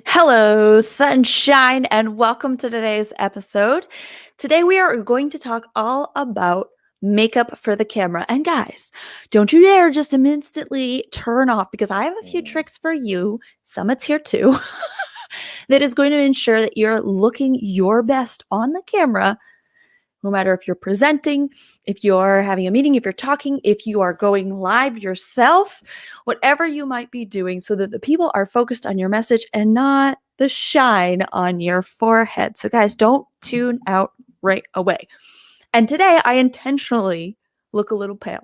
Hello, sunshine, and welcome to today's episode. Today, we are going to talk all about makeup for the camera. And guys, don't you dare just instantly turn off because I have a few tricks for you. Summit's here too, that is going to ensure that you're looking your best on the camera no matter if you're presenting, if you're having a meeting, if you're talking, if you are going live yourself, whatever you might be doing, so that the people are focused on your message and not the shine on your forehead. So, guys, don't tune out right away. And today I intentionally look a little pale.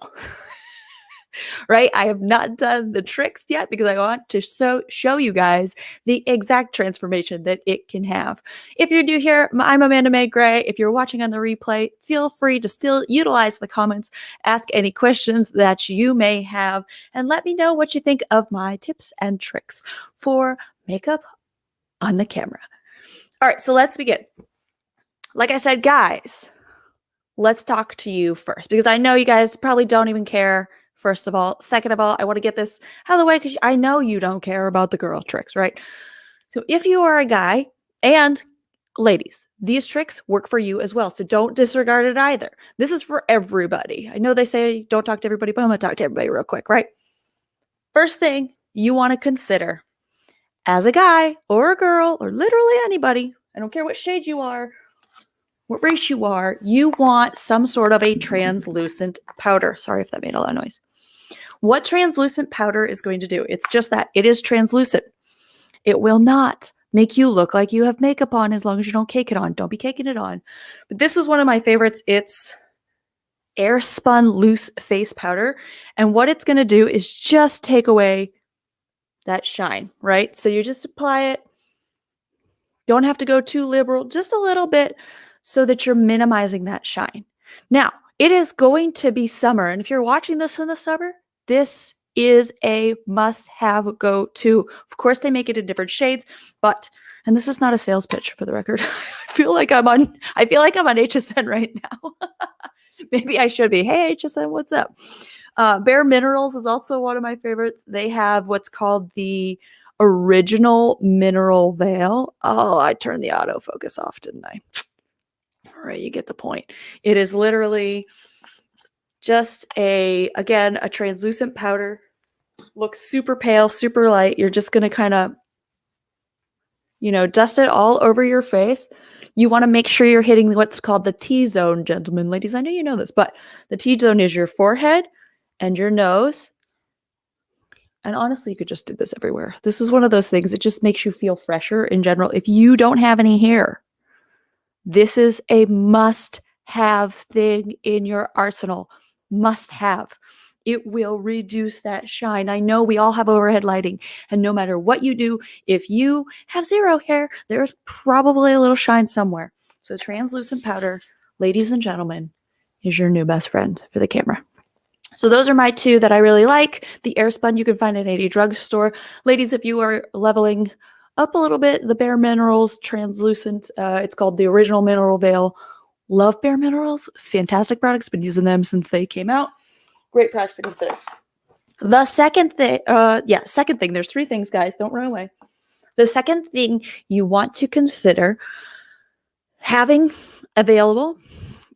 Right? I have not done the tricks yet because I want to show you guys the exact transformation that it can have. If you're new here, I'm Amanda Mae Gray. If you're watching on the replay, feel free to still utilize the comments, ask any questions that you may have, and let me know what you think of my tips and tricks for makeup on the camera. All right, so let's begin. Like I said, guys, let's talk to you first because I know you guys probably don't even care. First of all. Second of all, I want to get this out of the way because I know you don't care about the girl tricks, right? So if you are a guy, and ladies, these tricks work for you as well. So don't disregard it either. This is for everybody. I know they say don't talk to everybody, but I'm going to talk to everybody real quick, right? First thing you want to consider as a guy or a girl or literally anybody, I don't care what shade you are, what race you are, you want some sort of a translucent powder. Sorry if that made a lot of noise. What translucent powder is going to do? It's just that. It is translucent. It will not make you look like you have makeup on as long as you don't cake it on. Don't be caking it on. But this is one of my favorites. It's air spun loose face powder. And what it's going to do is just take away that shine, right? So you just apply it. Don't have to go too liberal, just a little bit so that you're minimizing that shine. Now, it is going to be summer. And if you're watching this in the summer, this is a must-have go-to. Of course, they make it in different shades, but, and this is not a sales pitch for the record. I feel like I'm on HSN right now. Maybe I should be. Hey, HSN, what's up? Bare Minerals is also one of my favorites. They have what's called the original mineral veil. Oh, I turned the autofocus off, didn't I? All right, you get the point. It is literally just again, a translucent powder. Looks super pale, super light. You're just going to kind of, dust it all over your face. You want to make sure you're hitting what's called the T-zone, gentlemen. Ladies, I know you know this, but the T-zone is your forehead and your nose. And honestly, you could just do this everywhere. This is one of those things. It just makes you feel fresher in general. If you don't have any hair, this is a must-have thing in your arsenal. Must have. It will reduce that shine. I know we all have overhead lighting, and no matter what you do, if you have zero hair, there's probably a little shine somewhere. So translucent powder, ladies and gentlemen, is your new best friend for the camera. So those are my two that I really like. The Airspun you can find at any drugstore. Ladies, if you are leveling up a little bit, the Bare Minerals translucent, it's called the Original Mineral Veil. Love Bare Minerals. Fantastic products. Been using them since they came out. Great products to consider. The second thing, there's three things, guys. Don't run away. The second thing you want to consider having available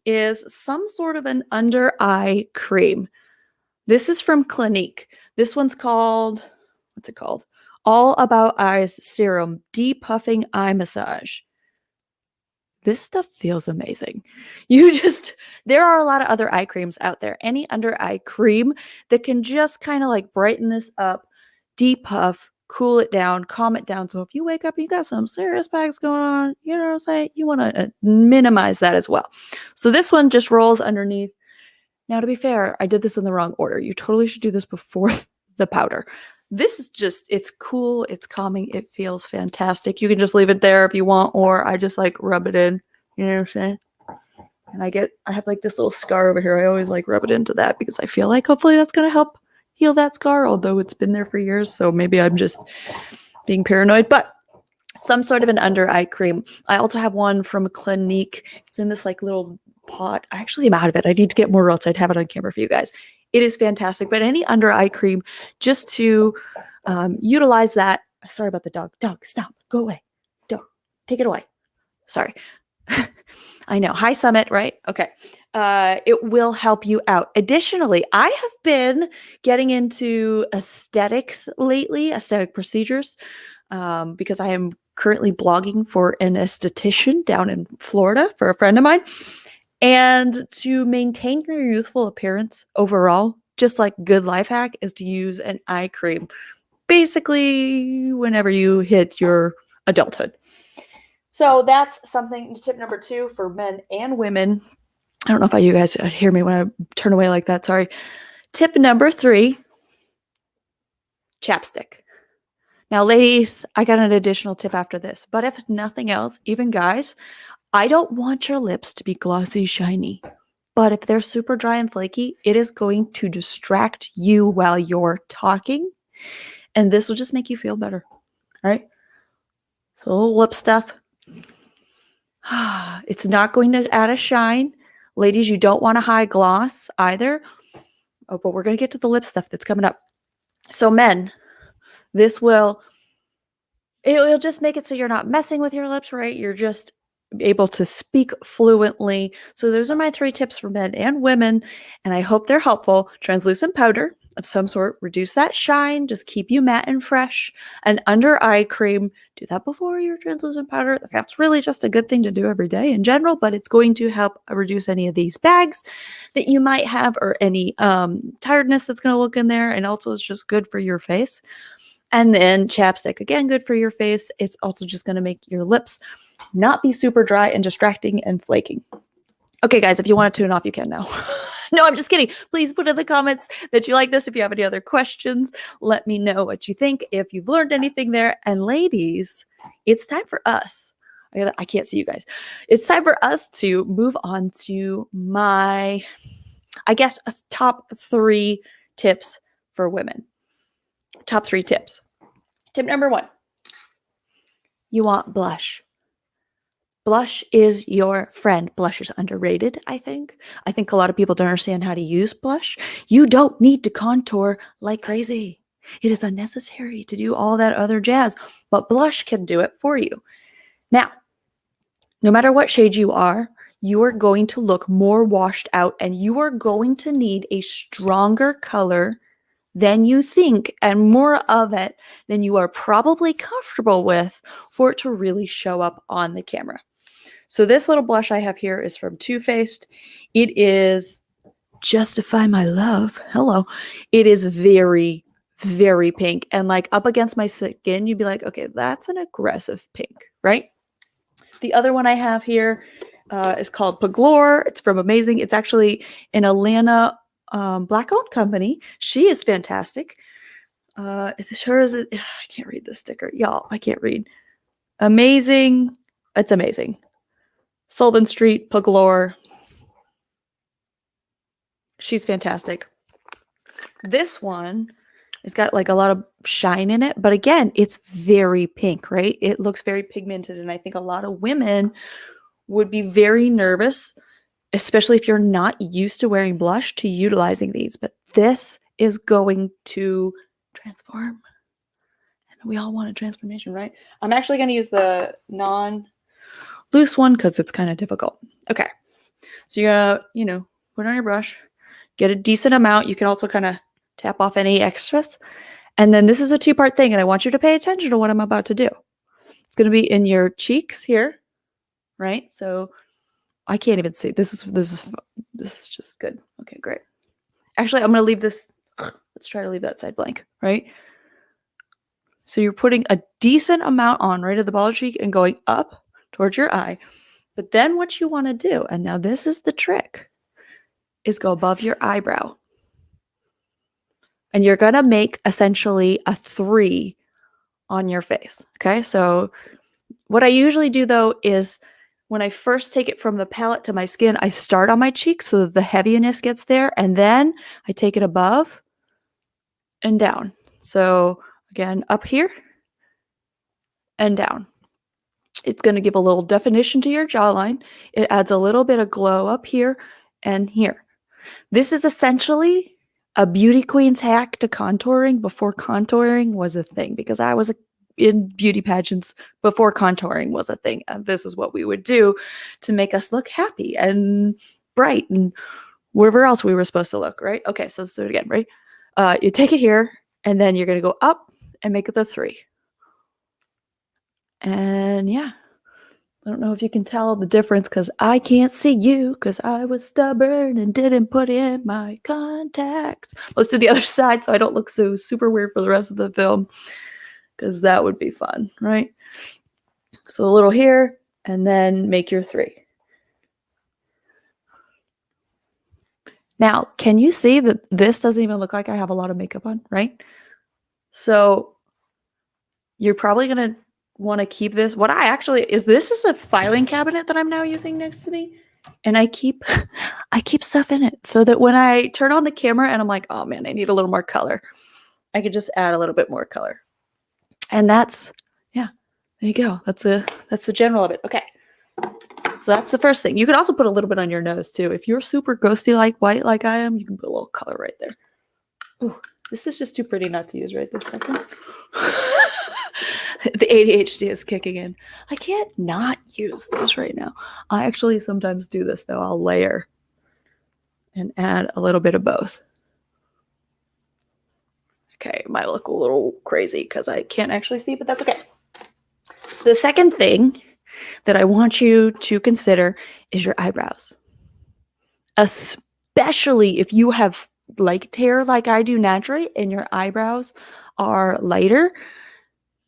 is some sort of an under eye cream. This is from Clinique. This one's called, what's it called? All About Eyes Serum Depuffing Eye Massage. This stuff feels amazing. There are a lot of other eye creams out there. Any under eye cream that can just kind of like brighten this up, depuff, cool it down, calm it down. So if you wake up and you got some serious bags going on, you know what I'm saying? You want to minimize that as well. So this one just rolls underneath. Now, to be fair, I did this in the wrong order. You totally should do this before the powder. This is just, it's cool, it's calming, it feels fantastic. You can just leave it there if you want, or I just like rub it in, you know what I'm saying? And I have like this little scar over here. I always like rub it into that because I feel like hopefully that's going to help heal that scar, although it's been there for years. So maybe I'm just being paranoid, but some sort of an under eye cream. I also have one from Clinique. It's in this like little pot. I actually am out of it. I need to get more or else I'd have it on camera for you guys. It is fantastic, but any under eye cream just to utilize that. Sorry about the dog. Dog, stop. Go away. Don't. Take it away. Sorry. I know. High Summit, right? Okay. It will help you out. Additionally, I have been getting into aesthetics lately, aesthetic procedures, because I am currently blogging for an esthetician down in Florida for a friend of mine. And to maintain your youthful appearance overall, just like good life hack, is to use an eye cream basically whenever you hit your adulthood. So that's something, tip number 2 for men and women. I don't know if you guys hear me when I turn away like that. Sorry. Tip number 3, chapstick. Now, ladies, I got an additional tip after this, but if nothing else, even guys, I don't want your lips to be glossy, shiny. But if they're super dry and flaky, it is going to distract you while you're talking. And this will just make you feel better. All right? So a little lip stuff. It's not going to add a shine. Ladies, you don't want a high gloss either. Oh, but we're going to get to the lip stuff that's coming up. So men, it'll just make it so you're not messing with your lips, right? You're just able to speak fluently. So those are my 3 tips for men and women, and I hope they're helpful. Translucent powder of some sort, reduce that shine, just keep you matte and fresh. An under eye cream, do that before your translucent powder. That's really just a good thing to do every day in general, but it's going to help reduce any of these bags that you might have or any tiredness that's going to look in there, and also it's just good for your face. And then chapstick, again, good for your face. It's also just going to make your lips not be super dry and distracting and flaking. Okay, guys, if you want to tune off, you can now. No, I'm just kidding. Please put in the comments that you like this. If you have any other questions, let me know what you think, if you've learned anything there. And ladies, it's time for us. I can't see you guys. It's time for us to move on to my, I guess, top 3 tips for women. Top 3 tips. Tip number 1, you want blush. Blush is your friend. Blush is underrated, I think. I think a lot of people don't understand how to use blush. You don't need to contour like crazy. It is unnecessary to do all that other jazz, but blush can do it for you. Now, no matter what shade you are going to look more washed out, and you are going to need a stronger color than you think and more of it than you are probably comfortable with for it to really show up on the camera. So this little blush I have here is from Too Faced. It is Justify My Love. Hello. It is very, very pink. And like up against my skin, you'd be like, okay, that's an aggressive pink, right? The other one I have here is called Paglore. It's from Amazing. It's actually an Atlanta Black-owned company. She is fantastic. It's sure as I can't read the sticker, y'all. I can't read. Amazing. It's amazing. Sullivan Street, Paglore. She's fantastic. This one has got like a lot of shine in it, but again, it's very pink, right? It looks very pigmented, and I think a lot of women would be very nervous, especially if you're not used to wearing blush, to utilizing these. But this is going to transform. And we all want a transformation, right? I'm actually going to use the non-loose one because it's kind of difficult. Okay. So you're going to, put it on your brush, get a decent amount. You can also kind of tap off any extras. And then this is a 2-part thing, and I want you to pay attention to what I'm about to do. It's going to be in your cheeks here, right? So I can't even see. This is just good. Okay, great. Actually, I'm going to leave this. Let's try to leave that side blank, right? So you're putting a decent amount on right at the ball of cheek and going up towards your eye. But then what you want to do, and now this is the trick, is go above your eyebrow. And you're going to make essentially a 3 on your face. Okay, so what I usually do though is when I first take it from the palette to my skin, I start on my cheek so that the heaviness gets there, and then I take it above and down. So again, up here and down. It's going to give a little definition to your jawline. It adds a little bit of glow up here and here. This is essentially a beauty queen's hack to contouring before contouring was a thing, because I was in beauty pageants before contouring was a thing. And this is what we would do to make us look happy and bright and wherever else we were supposed to look, right? Okay, so let's do it again, right? You take it here, and then you're going to go up and make it the 3. And yeah, I don't know if you can tell the difference because I can't see you because I was stubborn and didn't put in my contacts. Let's do the other side so I don't look so super weird for the rest of the film because that would be fun, right? So a little here and then make your 3. Now, can you see that this doesn't even look like I have a lot of makeup on, right? So you're probably going to want to keep this. What I actually this is a filing cabinet that I'm now using next to me. And I keep stuff in it so that when I turn on the camera and I'm like, oh man, I need a little more color, I could just add a little bit more color. And that's, yeah, there you go. That's the general of it. Okay. So that's the first thing. You could also put a little bit on your nose too. If you're super ghosty like white like I am, you can put a little color right there. Ooh, this is just too pretty not to use right this second. The ADHD is kicking in. I can't not use this right now. I actually sometimes do this though. I'll layer and add a little bit of both. Okay, it might look a little crazy because I can't actually see, but that's okay. The second thing that I want you to consider is your eyebrows. Especially if you have light hair like I do naturally and your eyebrows are lighter,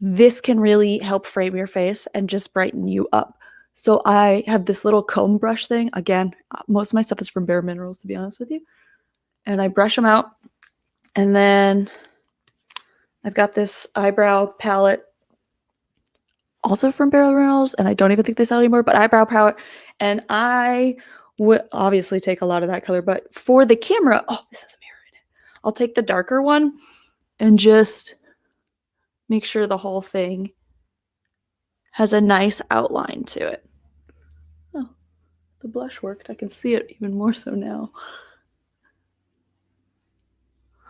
this can really help frame your face and just brighten you up. So I have this little comb brush thing. Again, most of my stuff is from Bare Minerals, to be honest with you. And I brush them out. And then I've got this eyebrow palette also from Bare Minerals. And I don't even think they sell it anymore, but eyebrow palette. And I would obviously take a lot of that color. But for the camera, oh, this has a mirror in it. I'll take the darker one and just make sure the whole thing has a nice outline to it. Oh, the blush worked. I can see it even more so now.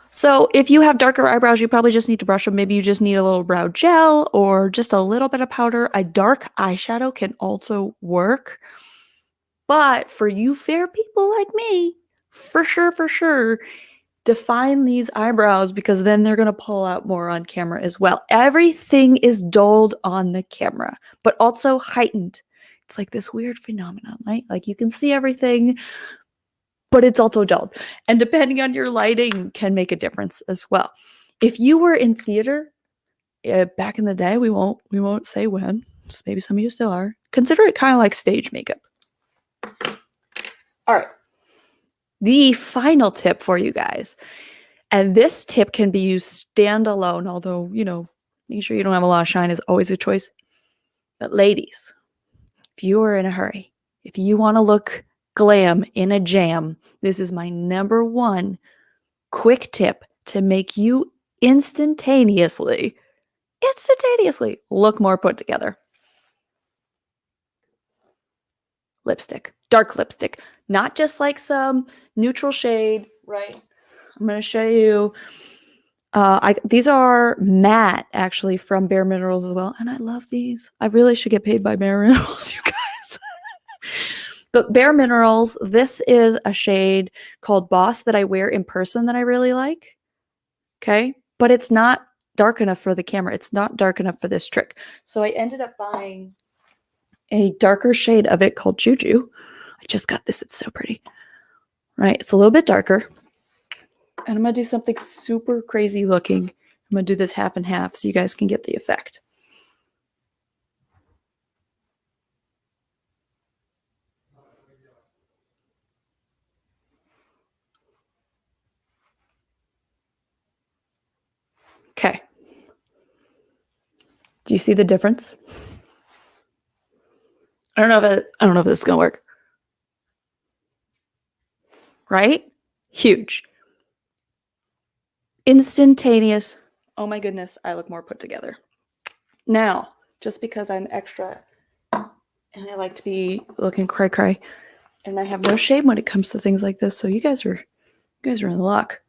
So if you have darker eyebrows, you probably just need to brush them. Maybe you just need a little brow gel or just a little bit of powder. A dark eyeshadow can also work. But for you fair people like me, for sure, define these eyebrows because then they're going to pull out more on camera as well. Everything is dulled on the camera, but also heightened. It's like this weird phenomenon, right? Like you can see everything, but it's also dulled. And depending on your lighting can make a difference as well. If you were in theater back in the day, we won't say when, so maybe some of you still are, consider it kind of like stage makeup. All right. The final tip for you guys, and this tip can be used standalone, although, making sure you don't have a lot of shine is always a choice. But ladies, if you are in a hurry, if you want to look glam in a jam, this is my number one quick tip to make you instantaneously look more put together. Lipstick, dark lipstick, not just like some neutral shade, right? I'm going to show you. These are matte, actually, from Bare Minerals as well, and I love these. I really should get paid by Bare Minerals, you guys. But Bare Minerals, this is a shade called Boss that I wear in person that I really like. Okay, but it's not dark enough for the camera. It's not dark enough for this trick. So I ended up buying a darker shade of it called Juju. I just got this. It's so pretty. Right? It's a little bit darker. And I'm going to do something super crazy looking. I'm going to do this half and half so you guys can get the effect. Okay. Do you see the difference? I don't know if this is going to work. Right? Huge. Instantaneous. Oh my goodness, I look more put together. Now, just because I'm extra and I like to be looking cray-cray, and I have no shame when it comes to things like this, so you guys are in luck.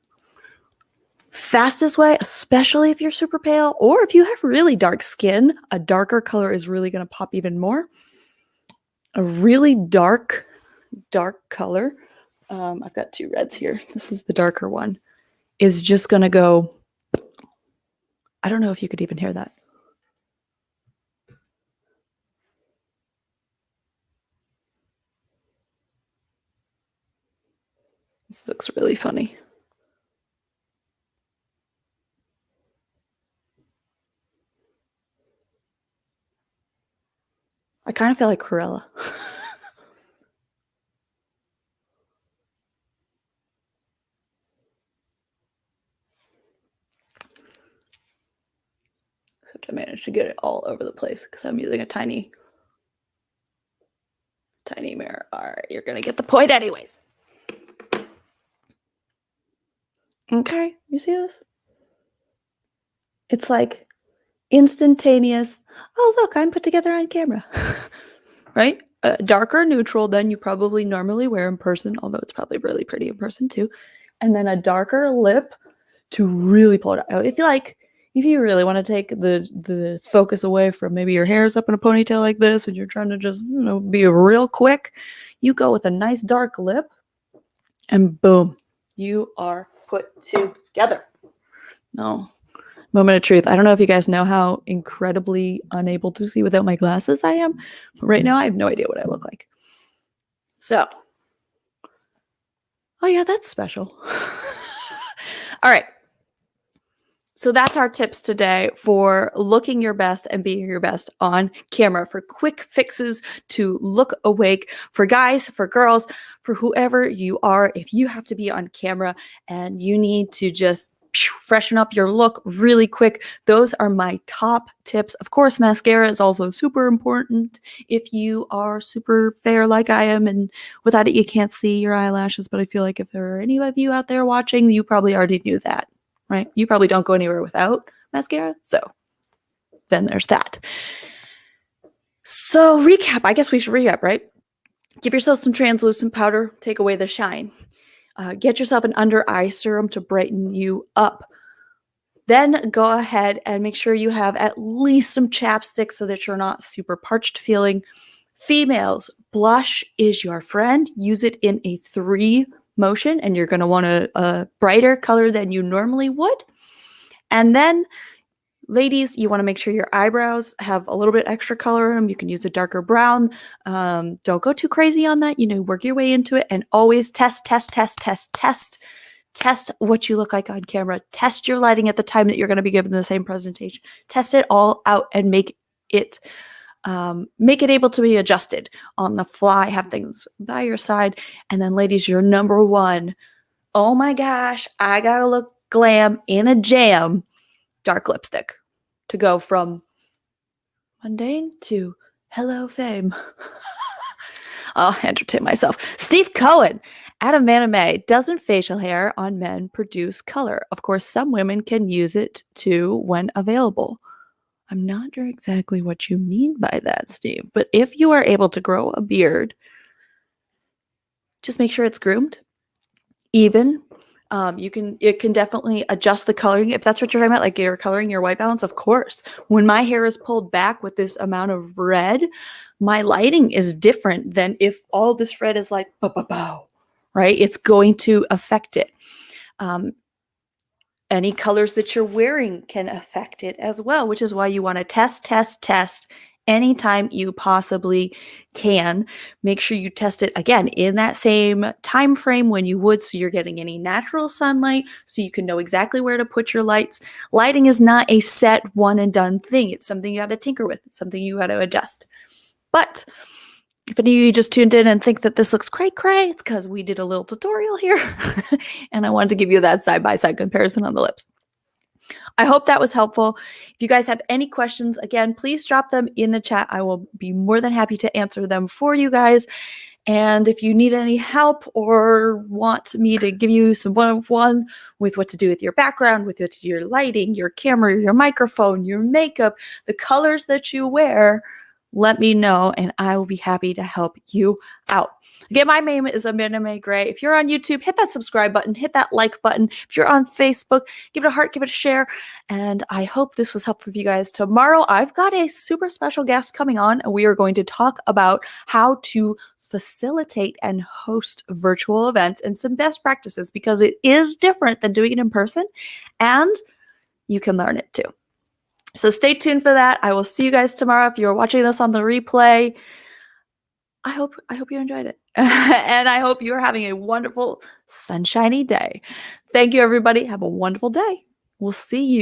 Fastest way, especially if you're super pale or if you have really dark skin, a darker color is really going to pop even more. A really dark color, I've got two reds here. This is the darker one, is just going to go, I don't know if you could even hear that. This looks really funny. I kind of feel like Cruella. I managed to get it all over the place because I'm using a tiny mirror. All right, you're gonna get the point anyways. Okay, you see this? It's like instantaneous. Oh, look, I'm put together on camera. Right? Darker neutral than you probably normally wear in person, although it's probably really pretty in person too. And then a darker lip to really pull it out. If you really want to take the focus away from maybe your hair's up in a ponytail like this and you're trying to just, be real quick, you go with a nice dark lip and boom, you are put together. No. Moment of truth. I don't know if you guys know how incredibly unable to see without my glasses I am, but right now I have no idea what I look like. So, oh yeah, that's special. All right. So that's our tips today for looking your best and being your best on camera, for quick fixes to look awake, for guys, for girls, for whoever you are. If you have to be on camera and you need to just freshen up your look really quick, those are my top tips. Of course, mascara is also super important if you are super fair like I am, and without it you can't see your eyelashes. But I feel like if there are any of you out there watching, you probably already knew that. Right? You probably don't go anywhere without mascara. So then there's that. So recap. I guess we should recap, right? Give yourself some translucent powder. Take away the shine. Get yourself an under eye serum to brighten you up. Then go ahead and make sure you have at least some chapstick so that you're not super parched feeling. Females, blush is your friend. Use it in a 3 motion, and you're going to want a brighter color than you normally would. And then, ladies, you want to make sure your eyebrows have a little bit extra color in them. You can use a darker brown. Don't go too crazy on that. Work your way into it, and always test what you look like on camera. Test your lighting at the time that you're going to be given the same presentation. Test it all out and make it able to be adjusted on the fly. Have things by your side. And then, ladies, your number one, oh my gosh, I gotta look glam in a jam, dark lipstick to go from mundane to hello fame. I'll entertain myself. Steve Cohen, Adam Vaname, doesn't facial hair on men produce color? Of course, some women can use it too when available. I'm not sure exactly what you mean by that, Steve, but if you are able to grow a beard, just make sure it's groomed, even. It can definitely adjust the coloring if that's what you're talking about, like you're coloring your white balance. Of course, when my hair is pulled back with this amount of red, my lighting is different than if all this red is like bow, right? It's going to affect it. Any colors that you're wearing can affect it as well, which is why you want to test anytime you possibly can. Make sure you test it again in that same time frame when you would, so you're getting any natural sunlight, so you can know exactly where to put your lights. Lighting is not a set one and done thing. It's something you got to tinker with. It's something you got to adjust. But if any of you just tuned in and think that this looks cray, it's because we did a little tutorial here and I wanted to give you that side-by-side comparison on the lips. I hope that was helpful. If you guys have any questions, again, please drop them in the chat. I will be more than happy to answer them for you guys. And if you need any help or want me to give you some one-on-one with what to do with your background, with what to do your lighting, your camera, your microphone, your makeup, the colors that you wear, let me know and I will be happy to help you out. Again, my name is Amanda May Gray. If you're on YouTube, hit that subscribe button, hit that like button. If you're on Facebook, give it a heart, give it a share. And I hope this was helpful for you guys. Tomorrow, I've got a super special guest coming on, and we are going to talk about how to facilitate and host virtual events and some best practices, because it is different than doing it in person, and you can learn it too. So stay tuned for that. I will see you guys tomorrow. If you're watching this on the replay, I hope you enjoyed it. And I hope you're having a wonderful, sunshiny day. Thank you, everybody. Have a wonderful day. We'll see you